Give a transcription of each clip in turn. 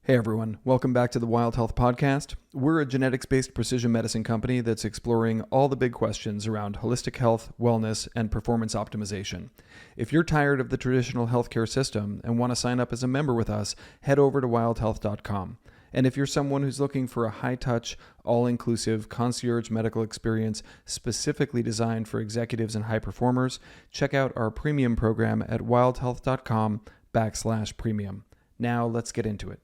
Hey everyone, welcome back to the Wild Health Podcast. We're a genetics-based precision medicine company that's exploring all the big questions around holistic health, wellness, and performance optimization. If you're tired of the traditional healthcare system and want to sign up as a member with us, head over to wildhealth.com. And if you're someone who's looking for a high-touch, all-inclusive concierge medical experience specifically designed for executives and high performers, check out our premium program at wildhealth.com/premium. Now let's get into it.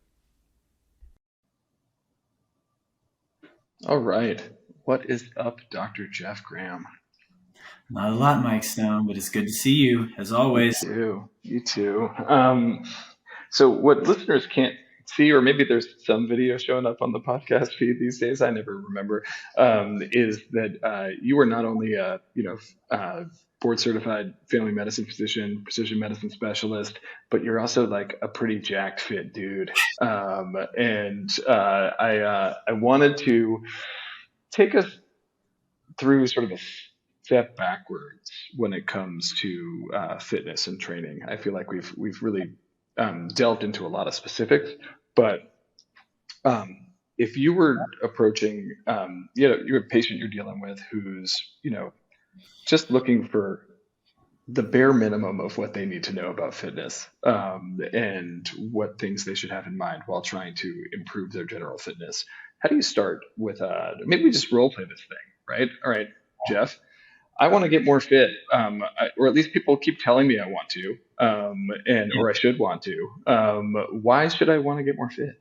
All right. What is up, Dr. Jeff Graham? Not a lot, Mike Stone, but it's good to see you as You always. too. You too. So what listeners can't see, or maybe there's some video showing up on the podcast feed these days, I never remember, is that you are not only a board certified family medicine physician, precision medicine specialist, but you're also like a pretty jacked fit dude. I wanted to take us through sort of a step backwards when it comes to fitness and training. I feel like we've really delved into a lot of specifics, but if you were approaching, you're a patient you're dealing with who's, just looking for the bare minimum of what they need to know about fitness, and what things they should have in mind while trying to improve their general fitness. How do you start with, maybe we just role play this thing, right? All right, Jeff, I want to get more fit, or at least people keep telling me I want to, or I should want to. Why should I want to get more fit?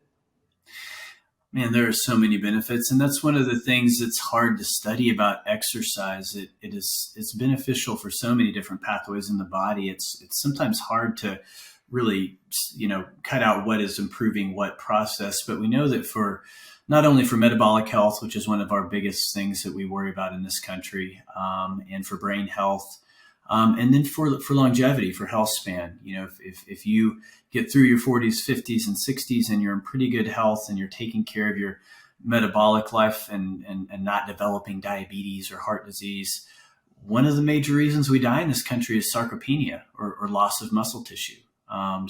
Man, there are so many benefits, and that's one of the things that's hard to study about exercise. It's beneficial for so many different pathways in the body. It's sometimes hard to really cut out what is improving what process, but we know that for not only for metabolic health, which is one of our biggest things that we worry about in this country, and for brain health, and then for longevity, for health span. If you get through your 40s, 50s, and 60s, and you're in pretty good health, and you're taking care of your metabolic life and not developing diabetes or heart disease, one of the major reasons we die in this country is sarcopenia or loss of muscle tissue. I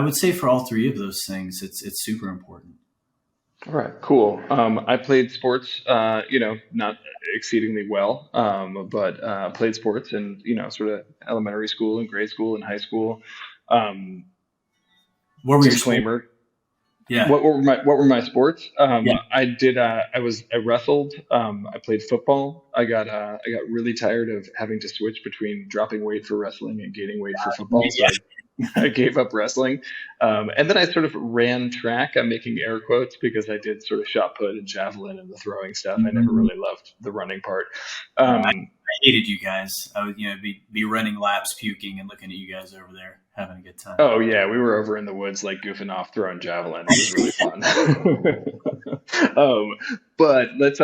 would say for all three of those things, it's super important. All right, cool. I played sports, not exceedingly well, but played sports in, sort of elementary school and grade school and high school. Um, What were your sports? Disclaimer. Yeah. What were my sports? Yeah. I wrestled. I played football. I got really tired of having to switch between dropping weight for wrestling and gaining weight for football. So I gave up wrestling. And then I sort of ran track. I'm making air quotes because I did sort of shot put and javelin and the throwing stuff. I never Mhm. really loved the running part. I Um, hated you guys. I would, be running laps, puking, and looking at you guys over there having a good time. oh yeah, we were over in the woods like goofing off, throwing javelin. It was really fun. um, but let's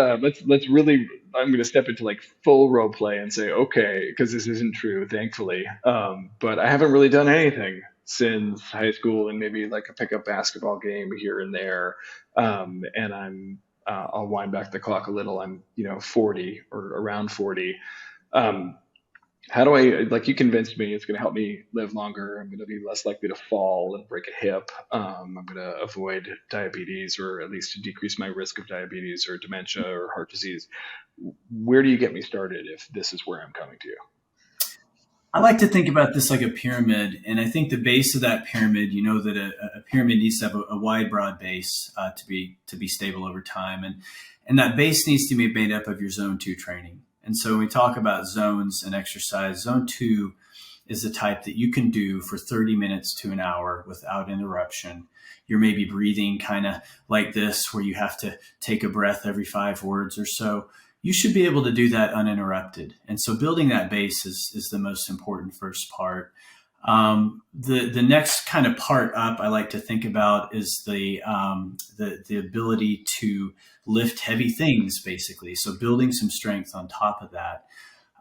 really. I'm going to step into like full role play and say, okay, because this isn't true, thankfully. But I haven't really done anything since high school and maybe like a pickup basketball game here and there. And I'll wind back the clock a little. I'm 40 or around 40. Um, how do I, like, you convinced me it's going to help me live longer. I'm going to be less likely to fall and break a hip. I'm going to avoid diabetes, or at least to decrease my risk of diabetes or dementia or heart disease. Where do you get me started if this is where I'm coming to? I like to think about this like a pyramid, and I think the base of that pyramid, that a pyramid needs to have a wide, broad base to be stable over time, and that base needs to be made up of your zone 2 training. And so when we talk about zones and exercise, zone 2 is the type that you can do for 30 minutes to an hour without interruption. You're maybe breathing kind of like this, where you have to take a breath every 5 words or so. You should be able to do that uninterrupted. And so building that base is the most important first part. The next kind of part up I like to think about is the ability to lift heavy things, basically. So building some strength on top of that.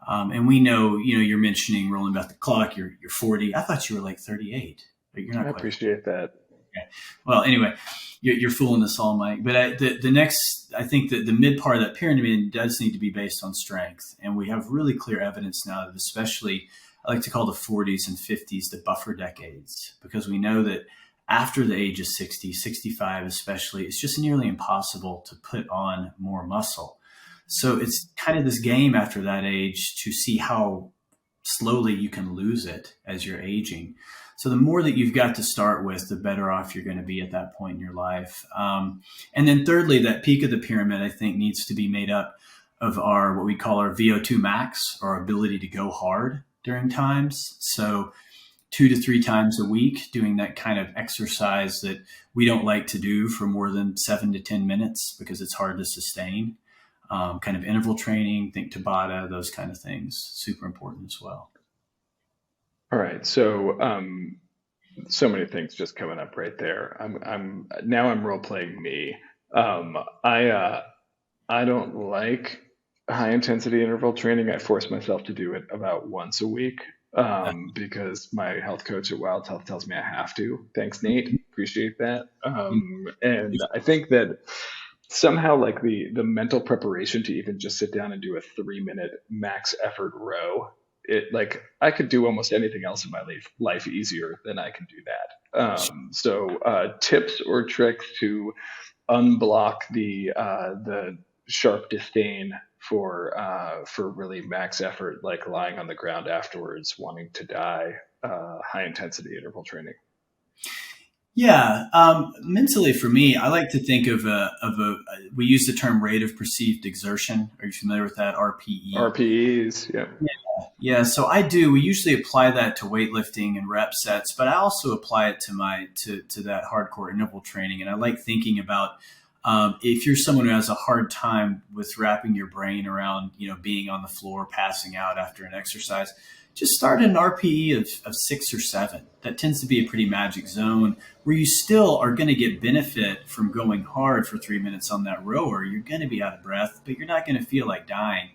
And we know, you're mentioning rolling back the clock. You're 40. I thought you were like 38, but you're I not quite. appreciate that. Okay. Well, anyway, you're fooling us all, Mike. But the next, I think that the mid part of that pyramid does need to be based on strength. And we have really clear evidence now that especially, I like to call the 40s and 50s the buffer decades, because we know that after the age of 60, 65 especially, it's just nearly impossible to put on more muscle. So it's kind of this game after that age to see how slowly you can lose it as you're aging. So the more that you've got to start with, the better off you're going to be at that point in your life. And then thirdly, that peak of the pyramid, I think, needs to be made up of our, what we call our VO2 max, our ability to go hard during times. So 2 to 3 times a week, doing that kind of exercise that we don't like to do for more than 7 to 10 minutes because it's hard to sustain. Kind of interval training, think Tabata, those kind of things, super important as well. All right. So, so many things just coming up right there. I'm role playing me. I don't like high intensity interval training. I force myself to do it about once a week, because my health coach at Wild Health tells me I have to. Thanks, Nate. Appreciate that. And I think that somehow like the mental preparation to even just sit down and do a 3-minute max effort row, it like I could do almost anything else in my life easier than I can do that. So tips or tricks to unblock the sharp disdain for really max effort, like lying on the ground afterwards, wanting to die, high intensity interval training. Yeah, mentally for me, I like to think of we use the term rate of perceived exertion. Are you familiar with that? RPE. RPEs, yeah. Yeah. So we usually apply that to weightlifting and rep sets, but I also apply it to that hardcore interval training. And I like thinking about, if you're someone who has a hard time with wrapping your brain around, being on the floor, passing out after an exercise, just start at an RPE of 6 or 7. That tends to be a pretty magic zone where you still are going to get benefit from going hard for 3 minutes on that rower. You're going to be out of breath, but you're not going to feel like dying.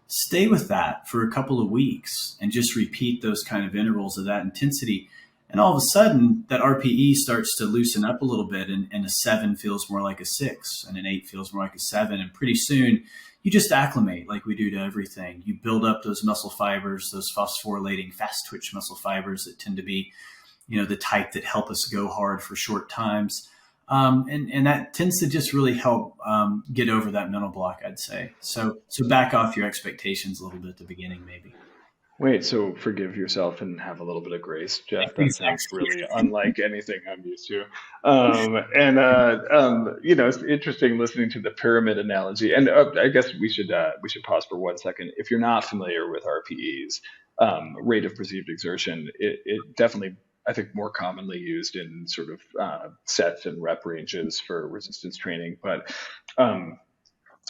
Stay with that for a couple of weeks and just repeat those kind of intervals of that intensity. And all of a sudden, that RPE starts to loosen up a little bit, and a 7 feels more like a 6, and an 8 feels more like a 7. And pretty soon, you just acclimate like we do to everything. You build up those muscle fibers, those phosphorylating fast twitch muscle fibers that tend to be, the type that help us go hard for short times. And that tends to just really help get over that mental block, I'd say. So back off your expectations a little bit at the beginning, maybe. Wait, so forgive yourself and have a little bit of grace, Jeff. That sounds really unlike anything I'm used to. It's interesting listening to the pyramid analogy. And I guess we should pause for 1 second. If you're not familiar with RPEs, rate of perceived exertion, it definitely, I think, more commonly used in sort of sets and rep ranges for resistance training, but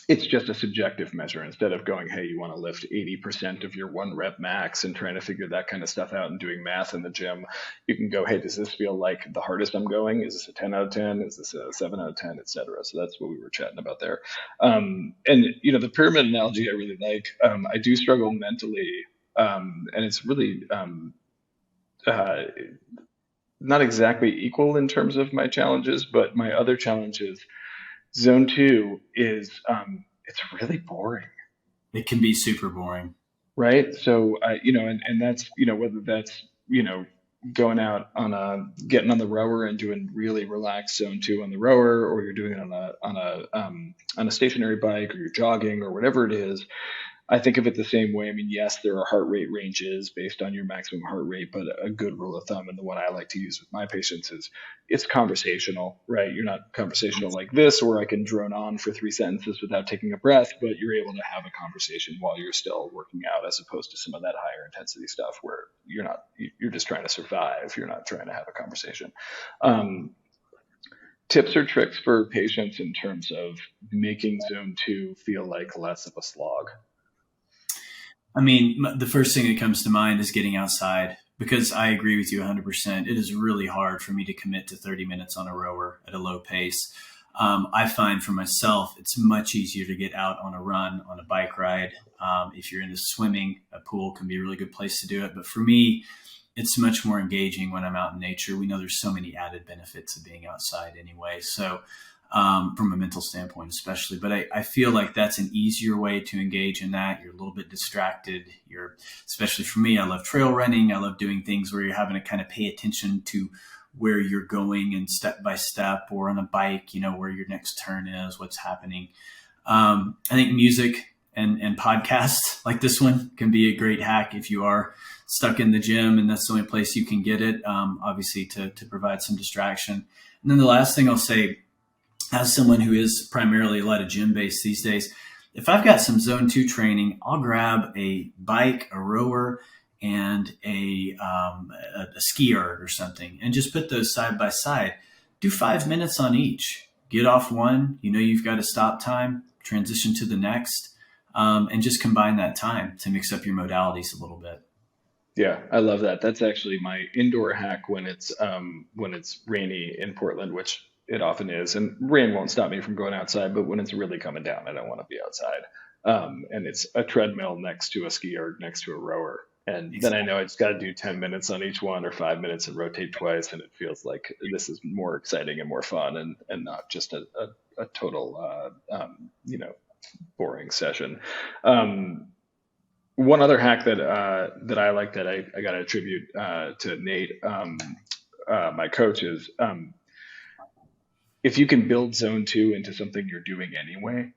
it's just a subjective measure. Instead of going, hey, you want to lift 80% of your 1 rep max and trying to figure that kind of stuff out and doing math in the gym, you can go, hey, does this feel like the hardest I'm going? Is this a 10 out of 10? Is this a 7 out of 10, et cetera? So that's what we were chatting about there. And the pyramid analogy I really like. I do struggle mentally, and it's really not exactly equal in terms of my challenges, but my other challenge is zone 2 is it's really boring. It can be super boring, right? So and that's whether that's going out getting on the rower and doing really relaxed zone 2 on the rower, or you're doing it on a stationary bike, or you're jogging, or whatever it is. I think of it the same way. I mean, yes, there are heart rate ranges based on your maximum heart rate, but a good rule of thumb, and the one I like to use with my patients, is it's conversational, right? You're not conversational like this, where I can drone on for 3 sentences without taking a breath, but you're able to have a conversation while you're still working out, as opposed to some of that higher intensity stuff where you're just trying to survive. You're not trying to have a conversation. Tips or tricks for patients in terms of making zone 2 feel like less of a slog? I mean, the first thing that comes to mind is getting outside, because I agree with you 100%. It is really hard for me to commit to 30 minutes on a rower at a low pace. I find for myself, it's much easier to get out on a run, on a bike ride. If you're into swimming, a pool can be a really good place to do it. But for me, it's much more engaging when I'm out in nature. We know there's so many added benefits of being outside anyway. So from a mental standpoint, especially, but I feel like that's an easier way to engage in that. You're a little bit distracted. Especially for me, I love trail running. I love doing things where you're having to kind of pay attention to where you're going and step by step, or on a bike, where your next turn is, what's happening. I think music and podcasts like this one can be a great hack if you are stuck in the gym and that's the only place you can get it, obviously to provide some distraction. And then the last thing I'll say, as someone who is primarily a lot of gym based these days, if I've got some zone 2 training, I'll grab a bike, a rower, and a ski erg or something, and just put those side by side. Do 5 minutes on each. Get off one, you've got a stop time, transition to the next, and just combine that time to mix up your modalities a little bit. Yeah, I love that. That's actually my indoor hack when it's rainy in Portland, which it often is, and rain won't stop me from going outside. But when it's really coming down, I don't want to be outside. And it's a treadmill next to a ski erg next to a rower, and then I know I just got to do 10 minutes on each one or 5 minutes and rotate twice, and it feels like this is more exciting and more fun, and not just a total boring session. One other hack that I like that I got to attribute to Nate, my coach, is if you can build zone 2 into something you're doing anyway.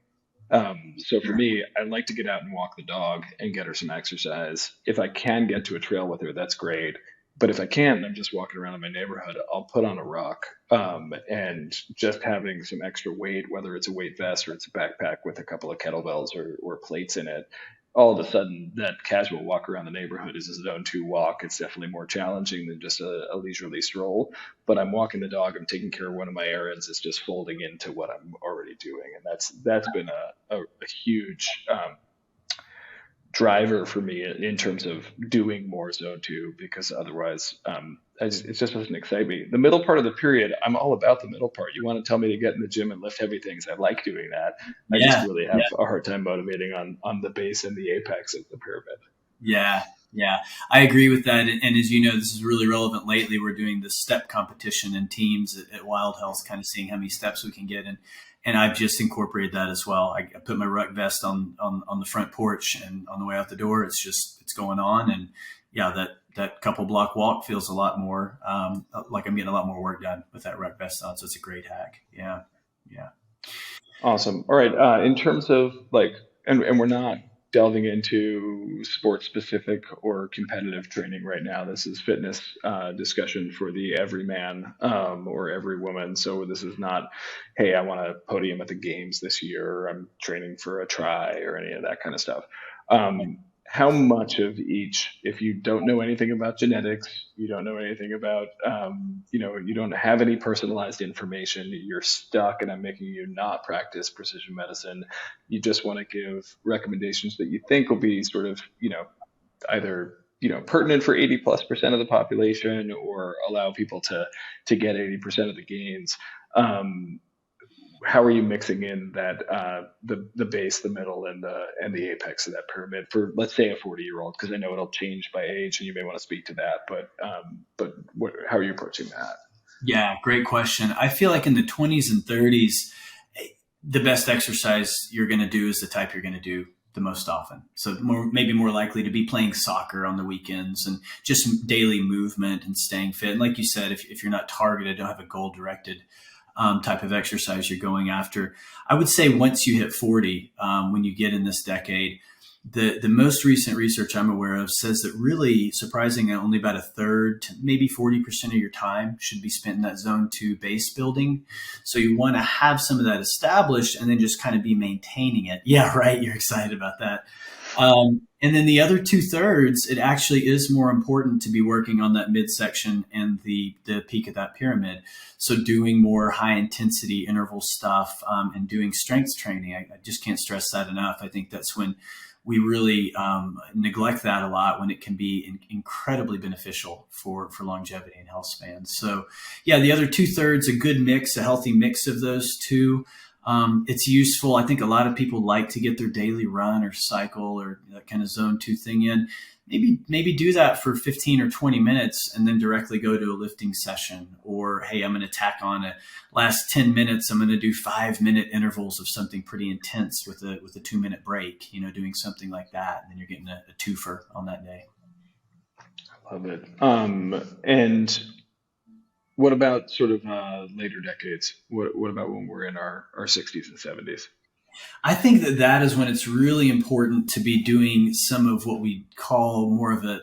So for me, I like to get out and walk the dog and get her some exercise. If I can get to a trail with her, that's great. But if I can't, I'm just walking around in my neighborhood, I'll put on a ruck, and just having some extra weight, whether it's a weight vest or it's a backpack with a couple of kettlebells or plates in it, all of a sudden that casual walk around the neighborhood is a zone 2 walk. It's definitely more challenging than just a leisurely stroll, but I'm walking the dog, I'm taking care of one of my errands. It's just folding into what I'm already doing. And that's been a huge driver for me in terms of doing more zone 2, because otherwise it just doesn't excite me. The middle part of the period, I'm all about the middle part. You want to tell me to get in the gym and lift heavy things, I like doing that. I just really have a hard time motivating on the base and the apex of the pyramid. Yeah, I agree with that. And as you know, this is really relevant lately. We're doing the step competition in teams at Wild Health, kind of seeing how many steps we can get in. And I've just incorporated that as well. I put my ruck vest on the front porch, and on the way out the door, it's going on. And yeah, that couple block walk feels a lot more like I'm getting a lot more work done with that ruck vest on. So it's a great hack. Yeah. Awesome. All right. In terms of and we're not delving into sport specific or competitive training right now. This is fitness discussion for the everyman or every woman. So this is not, hey, I want a podium at the games this year, or I'm training for a try, or any of that kind of stuff. How much of each, if you don't know anything about genetics, you don't know anything about, you don't have any personalized information, you're stuck, and I'm making you not practice precision medicine. You just want to give recommendations that you think will be sort of, either, pertinent for 80+% of the population, or allow people to get 80% of the gains. How are you mixing in that the base, the middle, and the apex of that pyramid for, let's say, a 40-year-old? Because I know it'll change by age, and you may want to speak to that. But how are you approaching that? Yeah, great question. I feel like in the 20s and 30s, the best exercise you're going to do is the type you're going to do the most often. So maybe more likely to be playing soccer on the weekends, and just daily movement and staying fit. And like you said, if you're not targeted, don't have a goal directed type of exercise you're going after. I would say once you hit 40, when you get in this decade, the most recent research I'm aware of says that really surprisingly only about a third to maybe 40% of your time should be spent in that zone 2 base building. So you want to have some of that established and then just kind of be maintaining it. Yeah, right. You're excited about that. And then the other 2/3, it actually is more important to be working on that midsection and the peak of that pyramid. So doing more high intensity interval stuff and doing strength training. I just can't stress that enough. I think that's when we really neglect that a lot, when it can be incredibly beneficial for longevity and health spans. So yeah, the other 2/3, a good mix, a healthy mix of those two. It's useful. I think a lot of people like to get their daily run or cycle or that kind of zone 2 thing in. Maybe do that for 15 or 20 minutes and then directly go to a lifting session. Or, hey, I'm going to tack on a last 10 minutes. I'm going to do 5-minute intervals of something pretty intense with a 2-minute break, doing something like that. And then you're getting a twofer on that day. I love it. And What about sort of later decades? What about when we're in our 60s and 70s? I think that is when it's really important to be doing some of what we call more of the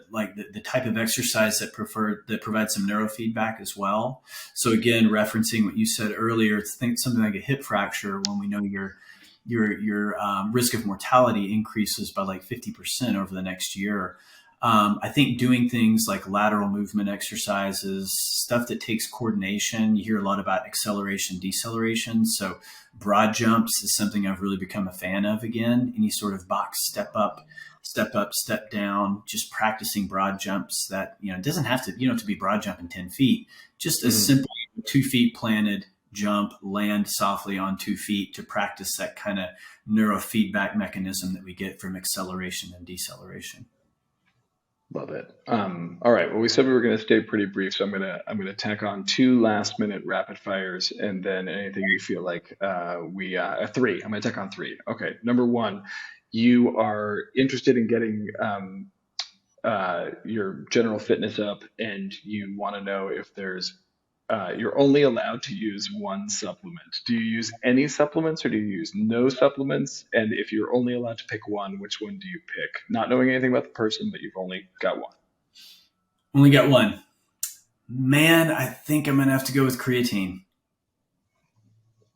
type of exercise that provides some neurofeedback as well. So again, referencing what you said earlier, think something like a hip fracture when we know your risk of mortality increases by like 50% over the next year. I think doing things like lateral movement exercises, stuff that takes coordination. You hear a lot about acceleration, deceleration. So broad jumps is something I've really become a fan of again. Any sort of box step up, step down, just practicing broad jumps that, it doesn't have to, to be broad jumping 10 feet, just a simple 2 feet planted jump, land softly on 2 feet to practice that kind of neurofeedback mechanism that we get from acceleration and deceleration. Love it. All right. Well, we said we were going to stay pretty brief, so I'm gonna tack on 2 last minute rapid fires, and then anything you feel like we 3. I'm going to tack on 3. Okay. Number 1, you are interested in getting your general fitness up, and you want to know if there's you're only allowed to use one supplement. Do you use any supplements or do you use no supplements? And if you're only allowed to pick one, which one do you pick? Not knowing anything about the person, but you've only got one. Only got one. Man, I think I'm going to have to go with creatine.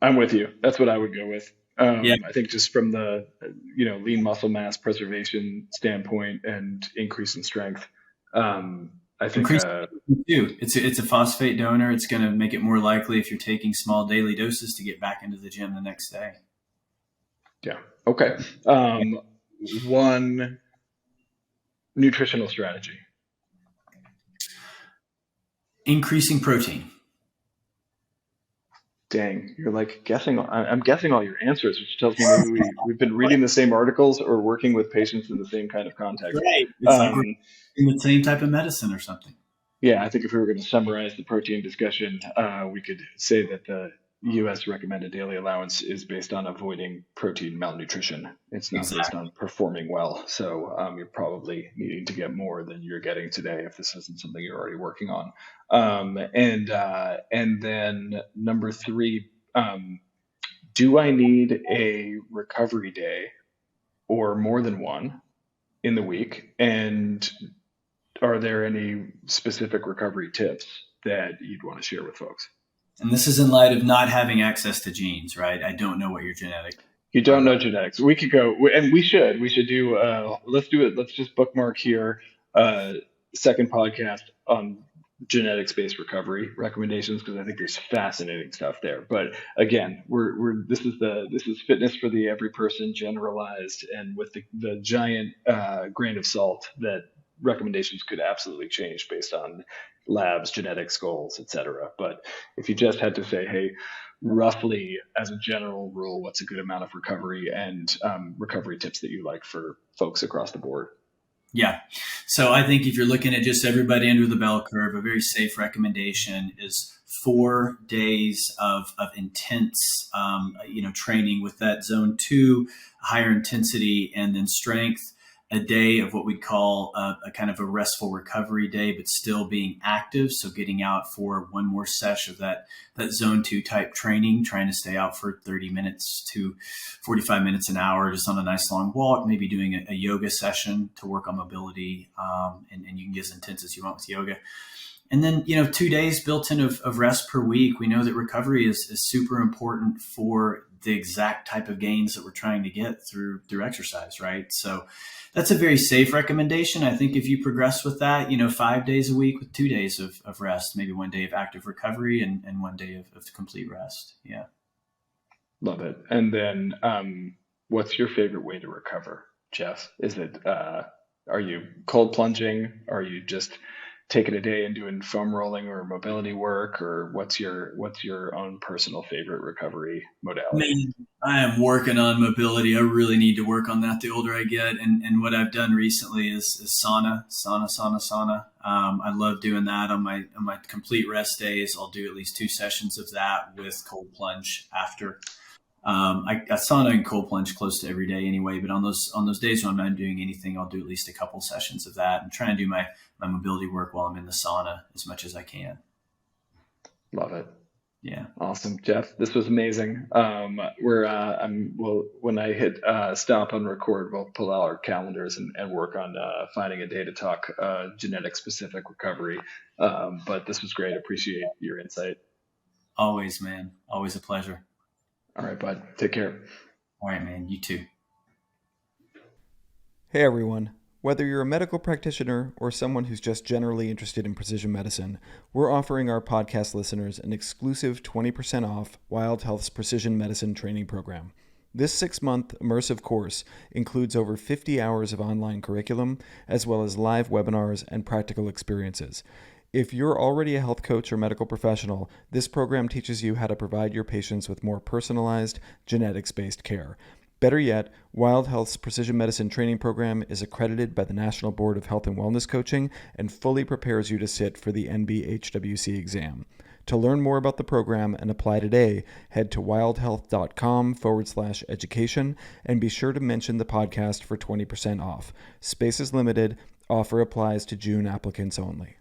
I'm with you. That's what I would go with. Yeah. I think just from the lean muscle mass preservation standpoint and increase in strength, I think it's a phosphate donor. It's going to make it more likely if you're taking small daily doses to get back into the gym the next day. Yeah. Okay. One nutritional strategy. Increasing protein. Dang, you're like guessing. I'm guessing all your answers, which tells me maybe we've been reading the same articles or working with patients in the same kind of context. Right. It's like we're in the same type of medicine or something. Yeah, I think if we were going to summarize the protein discussion, we could say that the U.S. recommended daily allowance is based on avoiding protein malnutrition. It's not based on performing well. So you're probably needing to get more than you're getting today if this isn't something you're already working on. And then number 3, do I need a recovery day or more than one in the week? And are there any specific recovery tips that you'd want to share with folks? And this is in light of not having access to genes, right? I don't know what your genetic. You don't know genetics. We could go, and we should do, let's do it. Let's just bookmark here, second podcast on genetics-based recovery recommendations, because I think there's fascinating stuff there. But again, this is fitness for the every person generalized, and with the giant grain of salt that recommendations could absolutely change based on labs, genetics, goals, etc. But if you just had to say, hey, roughly as a general rule, what's a good amount of recovery and recovery tips that you like for folks across the board? Yeah. So I think if you're looking at just everybody under the bell curve, a very safe recommendation is 4 days of intense, training with that zone 2, higher intensity, and then strength. A day of what we'd call a kind of a restful recovery day, but still being active. So getting out for one more sesh of that zone 2 type training, trying to stay out for 30 minutes to 45 minutes, an hour, just on a nice long walk, maybe doing a yoga session to work on mobility. And you can get as intense as you want with yoga. And then, 2 days built in of rest per week. We know that recovery is super important for the exact type of gains that we're trying to get through exercise, right? So that's a very safe recommendation. I think if you progress with that, 5 days a week with 2 days of rest, maybe 1 day of active recovery and 1 day of complete rest. Yeah. Love it. And then what's your favorite way to recover, Jeff? Is it, are you cold plunging? Are you just taking a day and doing foam rolling or mobility work, or what's your own personal favorite recovery modality? I am working on mobility. I really need to work on that the older I get. And what I've done recently is sauna. I love doing that on my complete rest days. I'll do at least 2 sessions of that with cold plunge after. I sauna and cold plunge close to every day anyway, but on those days when I'm not doing anything, I'll do at least a couple sessions of that and try and do my mobility work while I'm in the sauna as much as I can. Love it. Yeah. Awesome, Jeff. This was amazing. When I hit stop on record, we'll pull out our calendars and work on finding a day to talk genetic specific recovery. But this was great. Appreciate your insight. Always, man. Always a pleasure. All right, bud. Take care. All right, man. You too. Hey everyone. Whether you're a medical practitioner or someone who's just generally interested in precision medicine, we're offering our podcast listeners an exclusive 20% off Wild Health's Precision Medicine Training Program. This 6-month immersive course includes over 50 hours of online curriculum, as well as live webinars and practical experiences. If you're already a health coach or medical professional, this program teaches you how to provide your patients with more personalized, genetics-based care. Better yet, Wild Health's Precision Medicine Training Program is accredited by the National Board of Health and Wellness Coaching and fully prepares you to sit for the NBHWC exam. To learn more about the program and apply today, head to wildhealth.com/education and be sure to mention the podcast for 20% off. Space is limited. Offer applies to June applicants only.